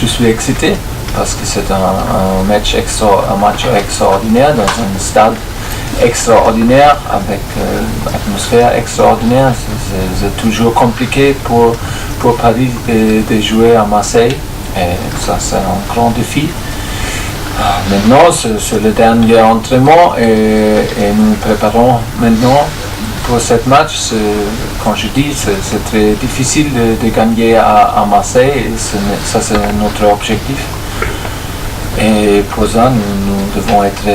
je suis excité parce que c'est un match extraordinaire dans un stade extraordinaire avec une atmosphère extraordinaire. C'est toujours compliqué pour Paris de jouer à Marseille et ça c'est un grand défi. Maintenant c'est le dernier entraînement et nous préparons maintenant pour ce match. Quand je dis c'est très difficile de gagner à Marseille et ça c'est notre objectif. Et pour ça, nous devons être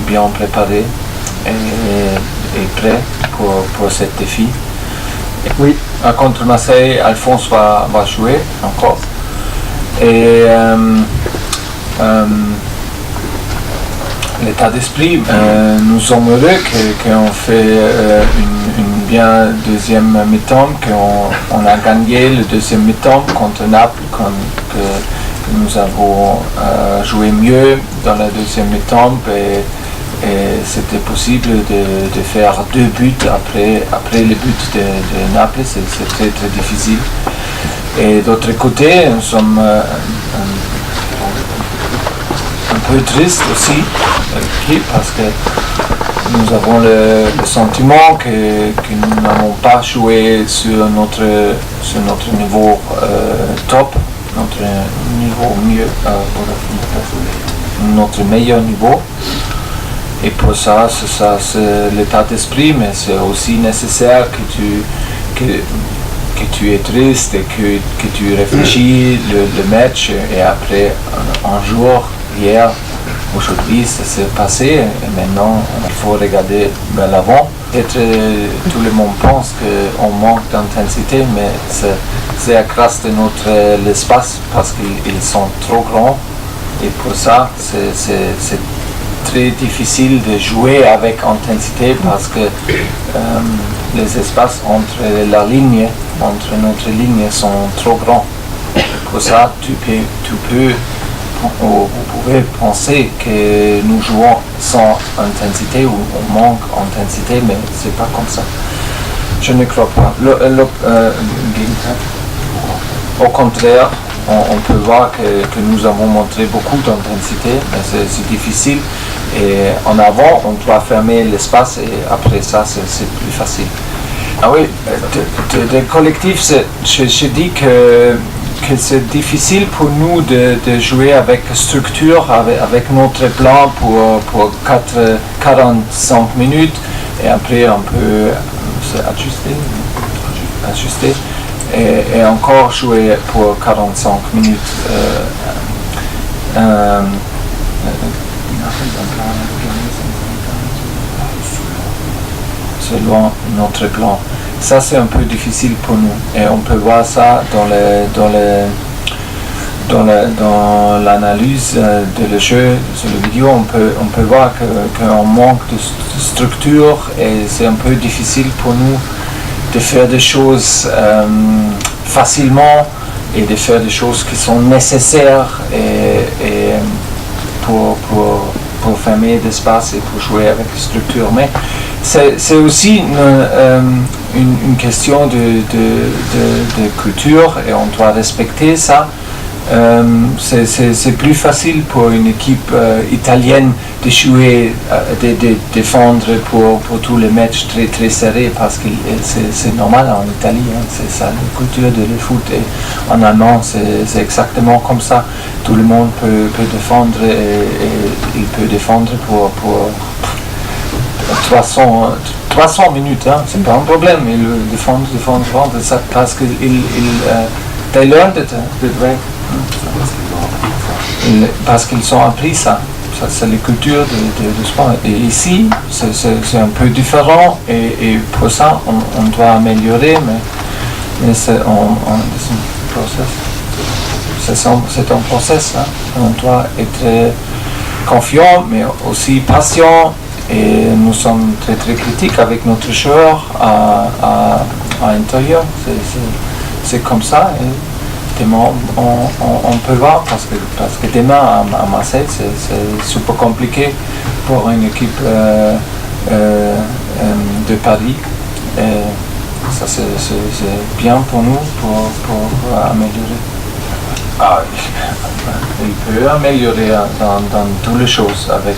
bien préparés et prêts pour ce défi. Et oui, contre Marseille, Alphonse va jouer encore. Et l'état d'esprit, nous sommes heureux qu'on fait une bien deuxième mi-temps, qu'on a gagné le deuxième mi-temps contre Naples, que nous avons joué mieux dans la deuxième mi-temps et c'était possible de faire 2 buts après les buts de Naples. C'est très très difficile. Et d'autre côté, nous sommes un peu tristes aussi parce que nous avons le sentiment que nous n'avons pas joué sur notre niveau top, notre niveau mieux, notre meilleur niveau. Et pour ça, c'est l'état d'esprit, mais c'est aussi nécessaire que tu es triste et que tu réfléchis le match et après un jour, hier, aujourd'hui, ça s'est passé et maintenant il faut regarder vers l'avant. Peut-être tout le monde pense qu'on manque d'intensité, mais c'est à cause de notre l'espace parce qu'ils sont trop grands et pour ça c'est très difficile de jouer avec intensité parce que les espaces entre notre ligne sont trop grands. Pour ça, vous pouvez penser que nous jouons sans intensité ou on manque d'intensité, mais c'est pas comme ça. Je ne crois pas. Au contraire, on peut voir que nous avons montré beaucoup d'intensité, mais c'est difficile. Et en avant, on doit fermer l'espace et après ça, c'est plus facile. Ah oui, de collectif, je dis que c'est difficile pour nous de jouer avec structure, avec notre plan pour 45 minutes et après on peut ajuster et encore jouer pour 45 minutes. Selon notre plan. Ça c'est un peu difficile pour nous et on peut voir ça dans l'analyse de le jeu sur la vidéo. On peut voir qu'on manque de structure et c'est un peu difficile pour nous de faire des choses facilement et de faire des choses qui sont nécessaires et pour fermer d'espace et pour jouer avec la structure. Mais c'est aussi une question de culture et on doit respecter ça. C'est plus facile pour une équipe italienne de jouer, de défendre pour tous les matchs très très serrés parce que c'est normal en Italie, hein, c'est ça la culture de le foot et en Allemagne c'est exactement comme ça. Tout le monde peut défendre et il peut défendre pour 300 minutes, hein, c'est pas un problème, il défendre ça parce que they learned it, right? Parce qu'ils ont appris ça c'est la culture du sport. Et ici, c'est un peu différent et pour ça, on doit améliorer, mais c'est un process. C'est un process, hein. On doit être confiant, mais aussi patient, et nous sommes très très critiques avec notre joueur à l'intérieur. C'est comme ça. Et demain, on peut voir parce que demain à Marseille, c'est super compliqué pour une équipe de Paris. Et ça, c'est bien pour nous pour améliorer. Ah, il peut améliorer dans toutes les choses avec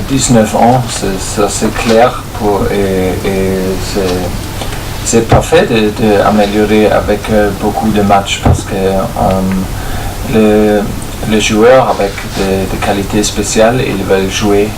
19 ans, ça c'est clair et c'est parfait d'améliorer avec beaucoup de matchs parce que les joueurs avec des qualités spéciales, ils veulent jouer